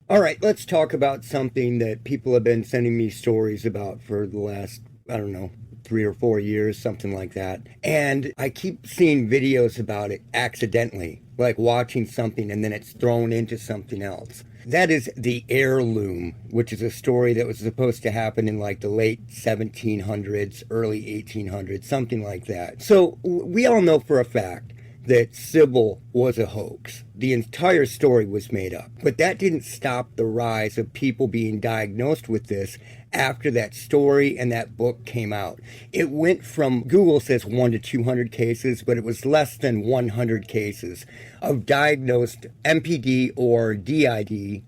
All right, let's talk about something that people have been sending me stories about for the last, I don't know, 3 or 4 years, something like that. And I keep seeing videos about it accidentally, like watching something and then it's thrown into something else. That is the heirloom, which is a story that was supposed to happen in like the late 1700s, early 1800s, something like that. So we all know for a fact that Sybil was a hoax. The entire story was made up. But that didn't stop the rise of people being diagnosed with this after that story and that book came out. It went from, Google says 1 to 200 cases, but it was less than 100 cases of diagnosed MPD or DID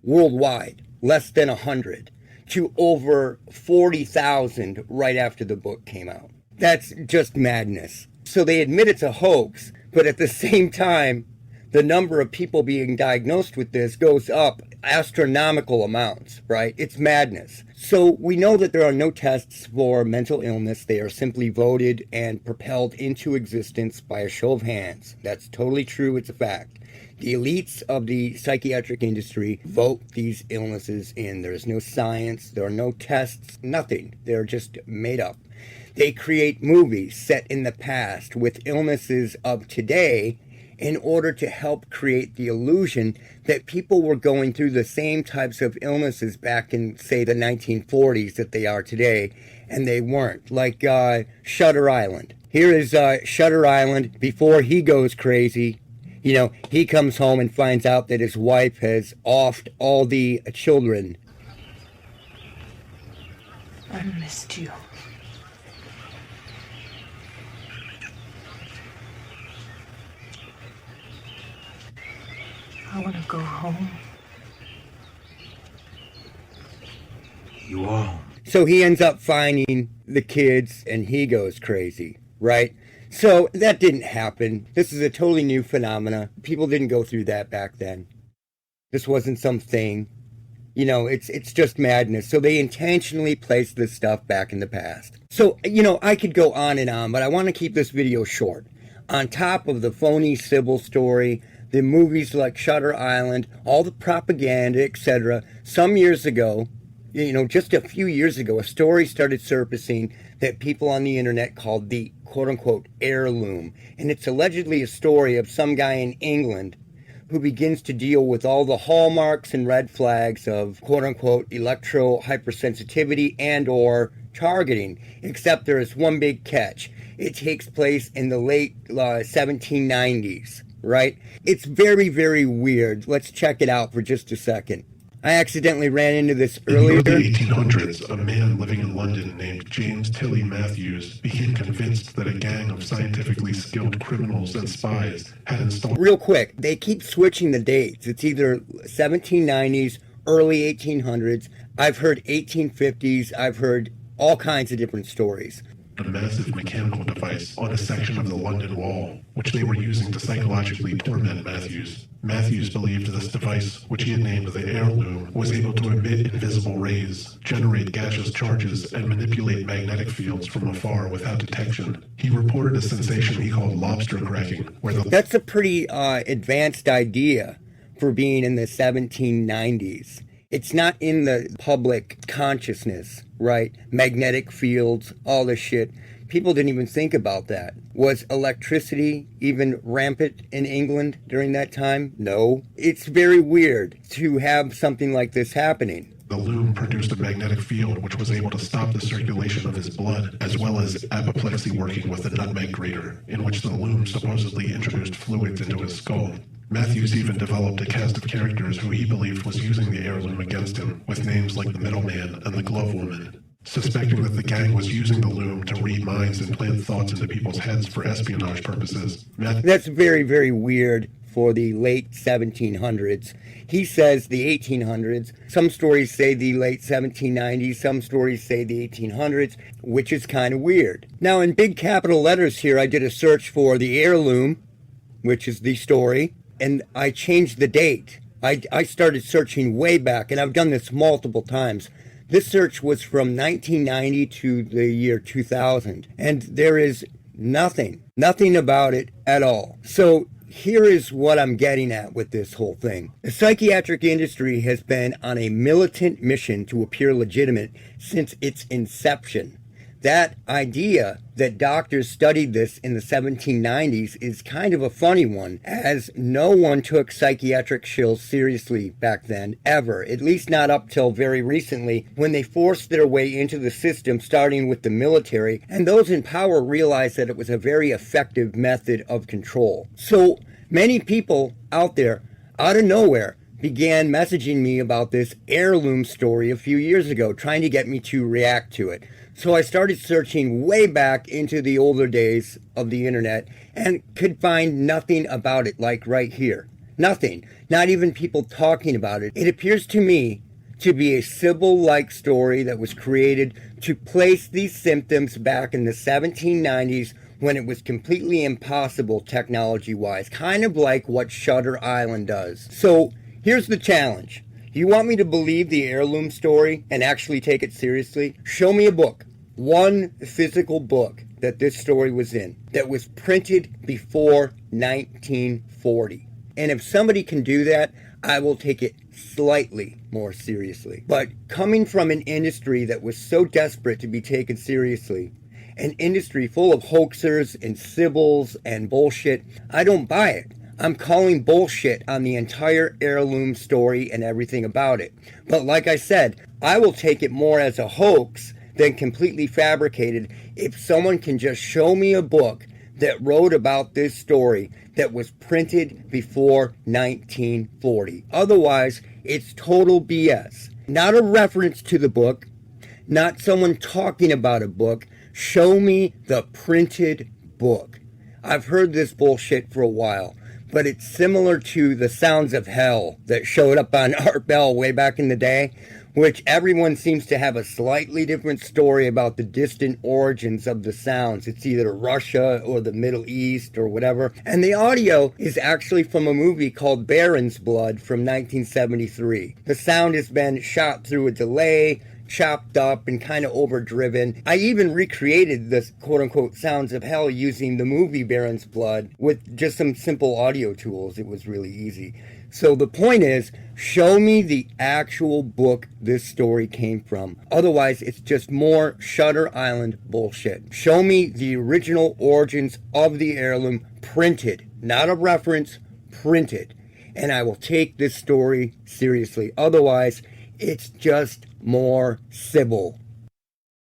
worldwide, less than 100, to over 40,000 right after the book came out. That's just madness. So they admit it's a hoax, but at the same time, the number of people being diagnosed with this goes up astronomical amounts, right? It's madness. So we know that there are no tests for mental illness. They are simply voted and propelled into existence by a show of hands. That's totally true. It's a fact. The elites of the psychiatric industry vote these illnesses in. There is no science. There are no tests. Nothing. They're just made up. They create movies set in the past with illnesses of today in order to help create the illusion that people were going through the same types of illnesses back in, say, the 1940s that they are today, and they weren't. Like Shutter Island. Here is Shutter Island before he goes crazy. You know, he comes home and finds out that his wife has offed all the children. I missed you. I want to go home. You are. So he ends up finding the kids and he goes crazy, right? So that didn't happen. This is a totally new phenomena. People didn't go through that back then. This wasn't something, you know, it's just madness. So they intentionally placed this stuff back in the past. So, you know, I could go on and on, but I want to keep this video short. On top of the phony Sybil story, the movies like Shutter Island, all the propaganda, etc. Some years ago, you know, just a few years ago, a story started surfacing that people on the internet called the quote-unquote heirloom. And it's allegedly a story of some guy in England who begins to deal with all the hallmarks and red flags of quote-unquote electro hypersensitivity and or targeting, except there is one big catch. It takes place in the late 1790s. Right? It's very, very weird. Let's check it out for just a second. I accidentally ran into this earlier. In the early 1800s, a man living in London named James Tilly Matthews became convinced that a gang of scientifically skilled criminals and spies had installed... Real quick, they keep switching the dates. It's either 1790s, early 1800s. I've heard 1850s. I've heard all kinds of different stories. A massive mechanical device on a section of the London Wall, which they were using to psychologically torment Matthews. Matthews believed this device, which he had named the heirloom, was able to emit invisible rays, generate gaseous charges, and manipulate magnetic fields from afar without detection. He reported a sensation he called lobster cracking, where the... That's a pretty advanced idea for being in the 1790s. It's not in the public consciousness, right? Magnetic fields, all this shit. People didn't even think about that. Was electricity even rampant in England during that time? No. It's very weird to have something like this happening. The loom produced a magnetic field which was able to stop the circulation of his blood, as well as apoplexy working with a nutmeg grater, in which the loom supposedly introduced fluids into his skull. Matthews even developed a cast of characters who he believed was using the heirloom against him, with names like the Middleman and the Glove Woman. Suspecting that the gang was using the loom to read minds and plant thoughts into people's heads for espionage purposes. That's very, very weird for the late 1700s. He says the 1800s. Some stories say the late 1790s. Some stories say the 1800s, which is kind of weird. Now, in big capital letters here, I did a search for the heirloom, which is the story, and I changed the date. I started searching way back, and I've done this multiple times. This search was from 1990 to the year 2000, and there is nothing about it at all. So here is what I'm getting at with this whole thing. The psychiatric industry has been on a militant mission to appear legitimate since its inception. That idea that doctors studied this in the 1790s is kind of a funny one, as no one took psychiatric shills seriously back then, ever, at least not up till very recently, when they forced their way into the system, starting with the military, and those in power realized that it was a very effective method of control. So many people out there, out of nowhere, began messaging me about this heirloom story a few years ago, trying to get me to react to it. So I started searching way back into the older days of the internet and could find nothing about it, like right here. Nothing. Not even people talking about it. It appears to me to be a Sybil-like story that was created to place these symptoms back in the 1790s when it was completely impossible technology-wise, kind of like what Shutter Island does. So here's the challenge. You want me to believe the heirloom story and actually take it seriously? Show me a book, one physical book that this story was in, that was printed before 1940. And if somebody can do that, I will take it slightly more seriously. But coming from an industry that was so desperate to be taken seriously, an industry full of hoaxers and Sybils and bullshit, I don't buy it. I'm calling bullshit on the entire heirloom story and everything about it. But like I said, I will take it more as a hoax than completely fabricated if someone can just show me a book that wrote about this story that was printed before 1940. Otherwise, it's total BS. Not a reference to the book, not someone talking about a book. Show me the printed book. I've heard this bullshit for a while, but it's similar to the Sounds of Hell that showed up on Art Bell way back in the day, which everyone seems to have a slightly different story about the distant origins of the sounds. It's either Russia or the Middle East or whatever. And the audio is actually from a movie called Baron's Blood from 1973. The sound has been shot through a delay, chopped up and kind of overdriven. I even recreated the quote-unquote Sounds of Hell using the movie Baron's Blood with just some simple audio tools. It was really easy. So the point is, show me the actual book this story came from. Otherwise, it's just more Shutter Island bullshit. Show me the original origins of the heirloom printed, not a reference, printed. And I will take this story seriously. Otherwise, it's just more Sybil.